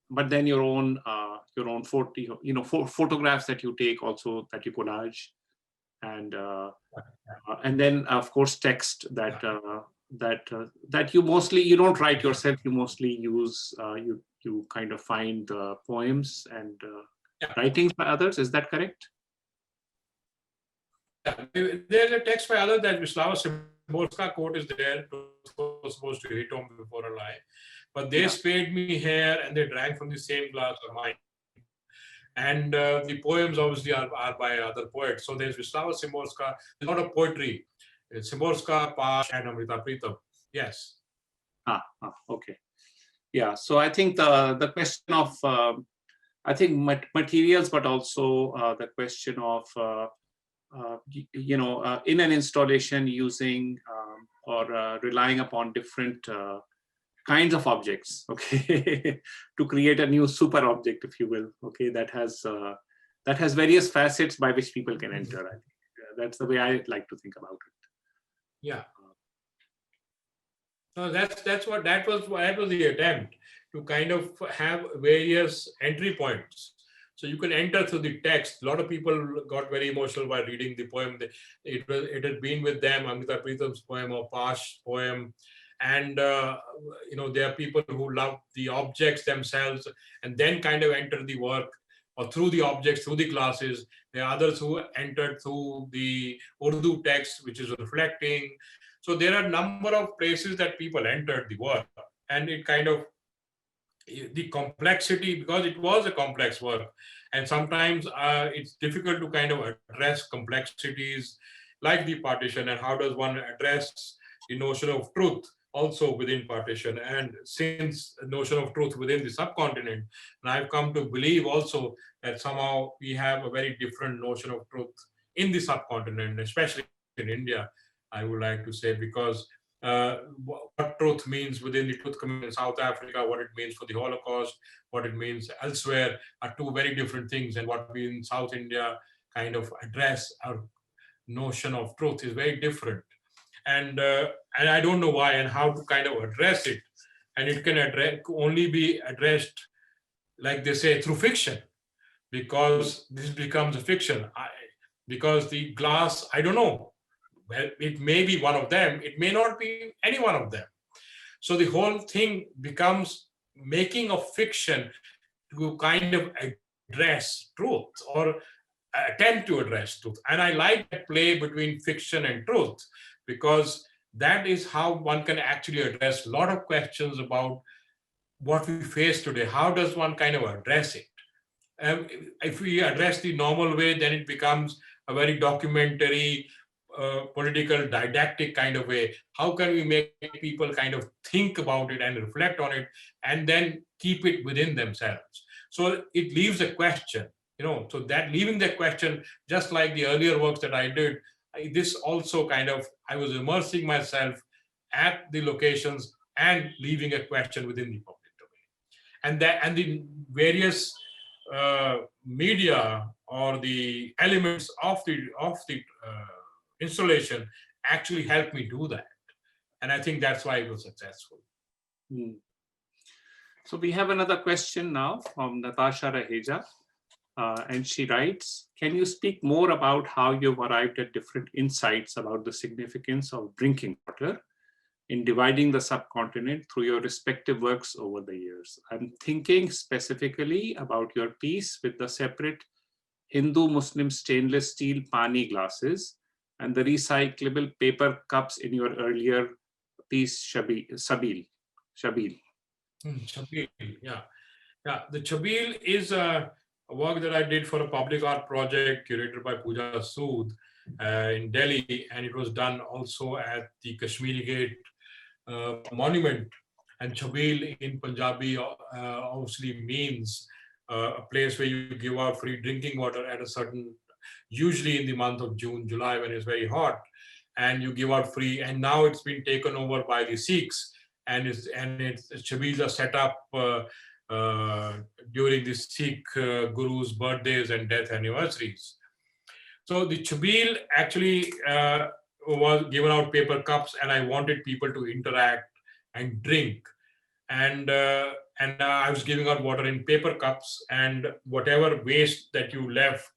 but then your own photographs that you take, also that you collage, and then of course text that you don't write yourself. You mostly use you kind of find the poems and writings by others. Is that correct? Yeah, there's a text by others that Wisława Szymborska quote is there. Was supposed to hit home before alive, but they spayed me hair and they drank from the same glass of mine. And the poems obviously are by other poets. So there's Wisława Szymborska, there's a lot of poetry. Szymborska, Pash, and Amrita Pritam. Yes. Okay. Yeah. So I think the question of I think materials, but also the question of in an installation using or relying upon different kinds of objects, okay, to create a new super object, if you will, okay, that has various facets by which people can enter. I think that's the way I like to think about it. Yeah. So that was the attempt, to kind of have various entry points. So you can enter through the text. A lot of people got very emotional while reading the poem. It had been with them, Amrita Pritam's poem or Pash poem. And there are people who love the objects themselves and then kind of enter the work, or through the objects, through the classes. There are others who entered through the Urdu text, which is reflecting. So there are a number of places that people entered the work, and it kind of, the complexity, because it was a complex work, and sometimes it's difficult to kind of address complexities like the partition, and how does one address the notion of truth also within partition, and since the notion of truth within the subcontinent. And I've come to believe also that somehow we have a very different notion of truth in the subcontinent, especially in India, I would like to say, because what truth means within the truth community in South Africa, what it means for the Holocaust, what it means elsewhere, are two very different things. And what we in South India kind of address, our notion of truth, is very different. And I don't know why and how to kind of address it. And it can only be addressed, like they say, through fiction, because this becomes a fiction. Because the glass, I don't know, well, it may be one of them, it may not be any one of them. So the whole thing becomes making a fiction to kind of address truth, or attempt to address truth. And I like that play between fiction and truth, because that is how one can actually address a lot of questions about what we face today. How does one kind of address it? If we address the normal way, then it becomes a very documentary, political, didactic kind of way. How can we make people kind of think about it and reflect on it, and then keep it within themselves? So it leaves a question, so that leaving the question, just like the earlier works that I did, this also kind of, I was immersing myself at the locations and leaving a question within the public domain. And the various media or the elements of the installation actually helped me do that. And I think that's why it was successful. So we have another question now from Natasha Raheja. And she writes, can you speak more about how you've arrived at different insights about the significance of drinking water in dividing the subcontinent through your respective works over the years? I'm thinking specifically about your piece with the separate Hindu-Muslim stainless steel Pani glasses and the recyclable paper cups in your earlier piece, Shabil. Shabil, yeah. The Shabil is a work that I did for a public art project curated by Pooja Sood in Delhi, and it was done also at the Kashmiri Gate monument. And Shabil in Punjabi obviously means a place where you give out free drinking water at a certain, usually in the month of June, July, when it's very hot, and you give out free. And now it's been taken over by the Sikhs, and Shabils are set up during the Sikh gurus' birthdays and death anniversaries. So the Shabil actually was given out paper cups, and I wanted people to interact and drink. And I was giving out water in paper cups, and whatever waste that you left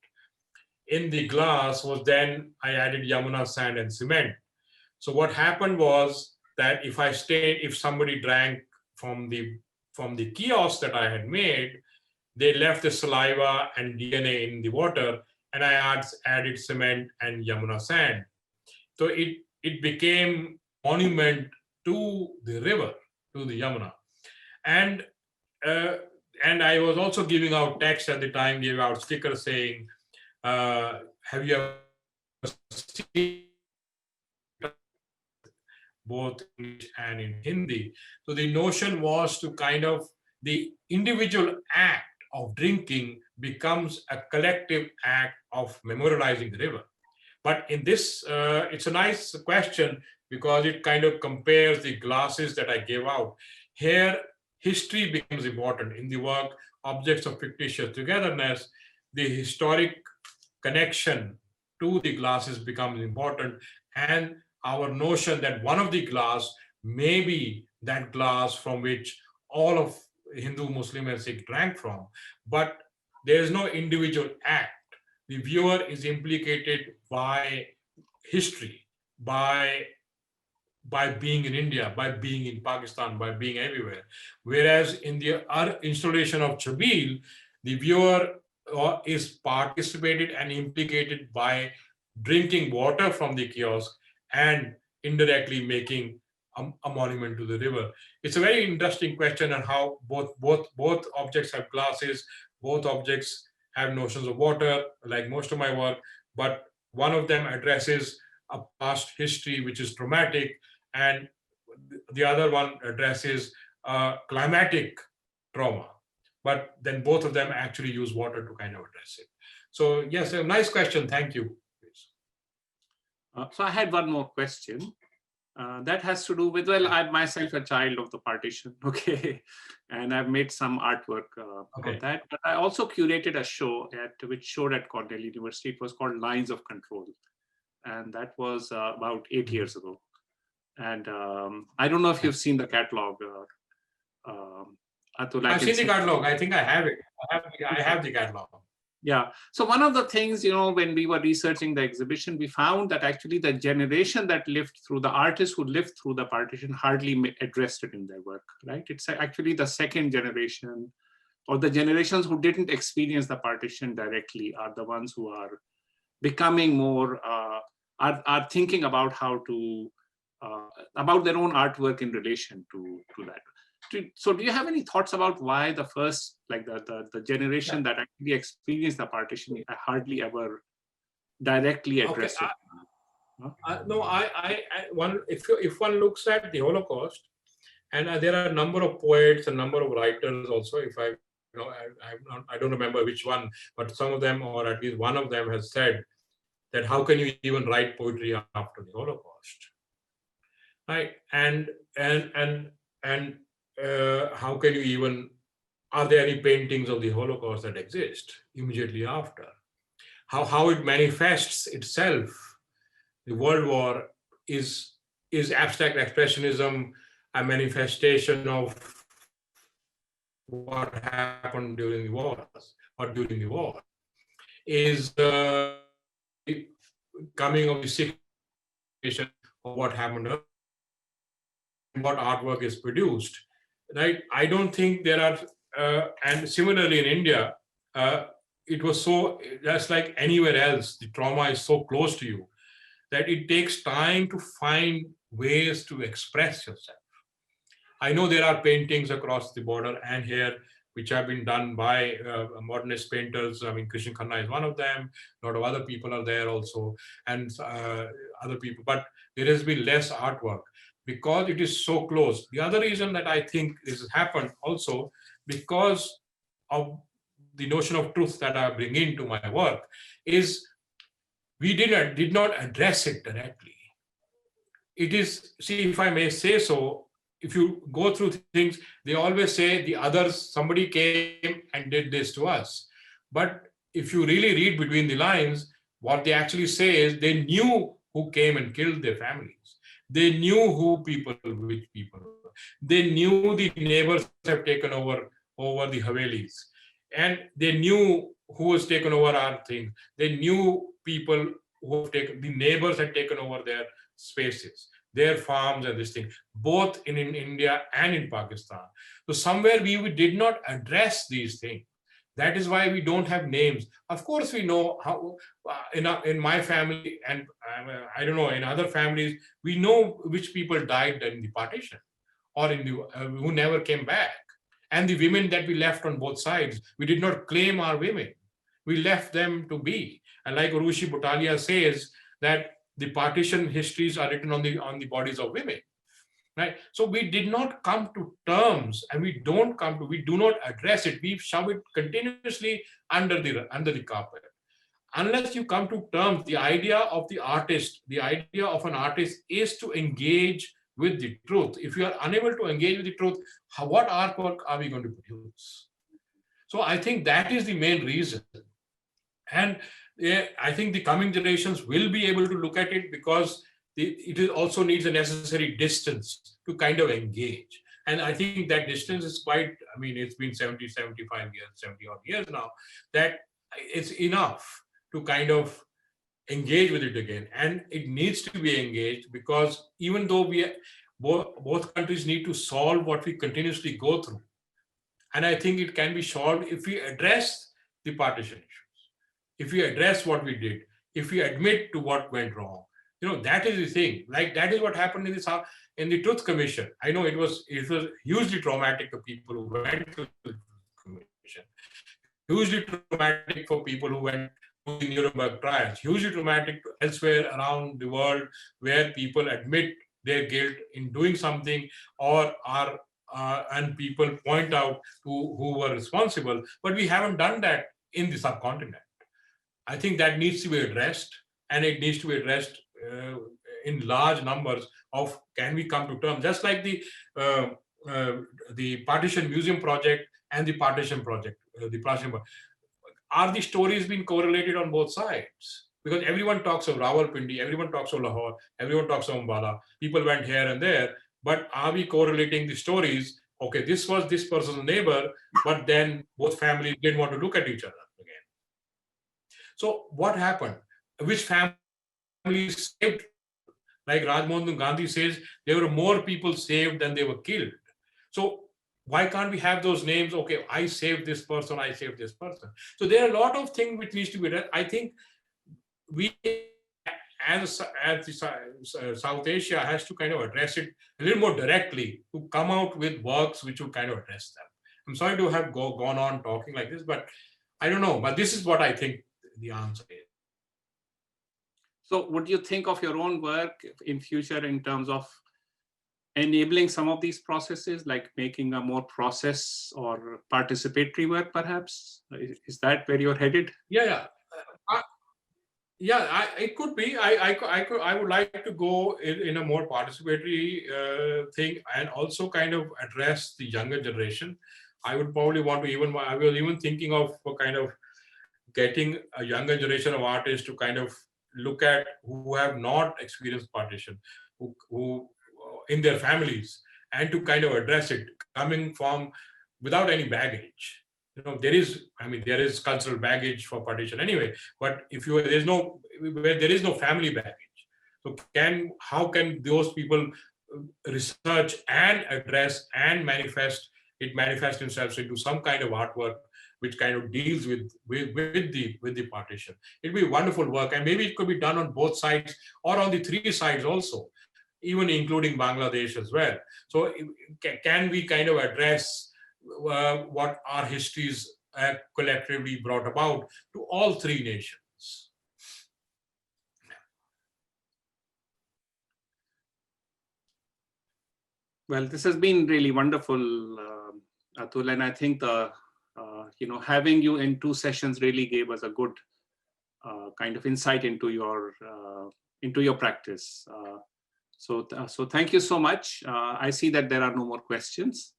in the glass was then I added Yamuna sand and cement. So what happened was that if somebody drank from the kiosk that I had made, they left the saliva and DNA in the water, and I added cement and Yamuna sand. So it became monument to the river, to the Yamuna. And and I was also giving out text at the time, gave out stickers saying, have you ever seen both English and in Hindi? So the notion was to kind of, the individual act of drinking becomes a collective act of memorializing the river. But in this, it's a nice question because it kind of compares the glasses that I gave out. Here, history becomes important. In the work, Objects of Fictitious Togetherness, the historic connection to the glasses becomes important, and our notion that one of the glass may be that glass from which all of Hindu, Muslim, and Sikh drank from, but there is no individual act. The viewer is implicated by history, by being in India, by being in Pakistan, by being everywhere. Whereas in the installation of Chabil, the viewer is participated and implicated by drinking water from the kiosk and indirectly making a monument to the river. It's a very interesting question on how both objects have glasses, both objects have notions of water, like most of my work, but one of them addresses a past history which is traumatic, and the other one addresses climatic trauma. But then both of them actually use water to kind of address it. So yes, a nice question. Thank you. So I had one more question. That has to do with, well, I'm myself a child of the partition, okay? And I've made some artwork of that. But I also curated a show which showed at Cornell University. It was called Lines of Control. And that was about 8 years ago. And I don't know if you've seen the catalog. Atul, I've seen the catalog. I think I have it. I have the catalog. Yeah. So one of the things, when we were researching the exhibition, we found that actually the generation that lived through, the artists who lived through the partition hardly addressed it in their work, right? It's actually the second generation, or the generations who didn't experience the partition directly are the ones who are becoming more, are thinking about how to, about their own artwork in relation to that. So do you have any thoughts about why the first, like the generation that actually experienced the partition hardly ever directly addressed it? No, if one looks at the Holocaust, and there are a number of poets, a number of writers also, if I don't remember which one, but some of them, or at least one of them, has said that how can you even write poetry after the Holocaust, right? And how can you even, are there any paintings of the Holocaust that exist immediately after? How it manifests itself. The World War is abstract expressionism a manifestation of what happened during the wars, or during the war? Is coming of the situation of what happened earlier, what artwork is produced. Right? I don't think there are, and similarly in India, it was so, just like anywhere else, the trauma is so close to you that it takes time to find ways to express yourself. I know there are paintings across the border and here which have been done by modernist painters. I mean, Krishan Khanna is one of them. A lot of other people are there also, and other people, but there has been less artwork, because it is so close. The other reason that I think this has happened also because of the notion of truth that I bring into my work is we did not address it directly. It is, see, if I may say so, if you go through things, they always say the others, somebody came and did this to us. But if you really read between the lines, what they actually say is they knew who came and killed their families. They knew which people were. They knew the neighbors have taken over the Havelis. And they knew who has taken over our things. They knew people who have taken, the neighbors had taken over their spaces, their farms and this thing, both in India and in Pakistan. So somewhere we did not address these things. That is why we don't have names. Of course, we know how, in my family, and I don't know, in other families, we know which people died in the partition or in the, who never came back. And the women that we left on both sides, we did not claim our women. We left them to be. And like Urushi Butalia says, that the partition histories are written on the bodies of women. Right? So we did not come to terms, and we do not address it. We shove it continuously under the carpet. Unless you come to terms, the idea of an artist is to engage with the truth. If you are unable to engage with the truth, what artwork are we going to produce? So I think that is the main reason. And I think the coming generations will be able to look at it, because it also needs a necessary distance to kind of engage. And I think that distance is quite, I mean, it's been 70 odd years now, that it's enough to kind of engage with it again. And it needs to be engaged, because even though both countries need to solve what we continuously go through. And I think it can be solved if we address the partition issues, if we address what we did, if we admit to what went wrong. That is the thing. Like, that is what happened in the Truth Commission. I know it was hugely traumatic for people who went to the Commission, hugely traumatic for people who went to the Nuremberg trials, hugely traumatic elsewhere around the world, where people admit their guilt in doing something, or are and people point out who were responsible. But we haven't done that in the subcontinent. I think that needs to be addressed, and it needs to be addressed in large numbers of, can we come to terms, just like the Partition Museum project and the Partition project, are the stories being correlated on both sides? Because everyone talks of Rawalpindi, everyone talks of Lahore, everyone talks of Ambala, people went here and there, but are we correlating the stories? Okay, this was this person's neighbor, but then both families didn't want to look at each other again. So what happened? Which family saved? Like Rajmohan and Gandhi says, there were more people saved than they were killed. So why can't we have those names? Okay, I saved this person, I saved this person. So there are a lot of things which needs to be done. I think we, as South Asia, has to kind of address it a little more directly, to come out with works which will kind of address them. I'm sorry to have gone on talking like this, but I don't know. But this is what I think the answer is. So would you think of your own work in future in terms of enabling some of these processes, like making a more process or participatory work, perhaps? Is that where you're headed? Yeah. It could be. I would like to go in a more participatory thing, and also kind of address the younger generation. I would probably want to I was even thinking of kind of getting a younger generation of artists to kind of look at who have not experienced partition, who in their families, and to kind of address it, coming from without any baggage. There is cultural baggage for partition anyway, but there is no family baggage. So how can those people research and address and manifest themselves into some kind of artwork which kind of deals with the partition? It'd be wonderful work, and maybe it could be done on both sides or on the three sides also, even including Bangladesh as well. So can we kind of address what our histories have collectively brought about to all three nations? Well, this has been really wonderful, Atul, and I think having you in 2 sessions really gave us a good kind of insight into your practice. So thank you so much. I see that there are no more questions,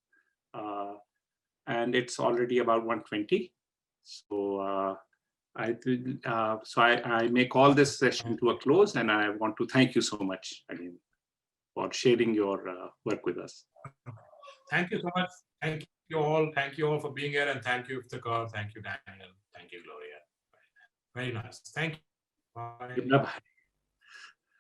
and it's already about 1:20. So I may call this session to a close, and I want to thank you so much again for sharing your work with us. Thank you so much. Thank you all. Thank you all for being here, and thank you, Iftikhar. Thank you, Daniel. Thank you, Gloria. Very nice. Thank you. Bye. Bye-bye.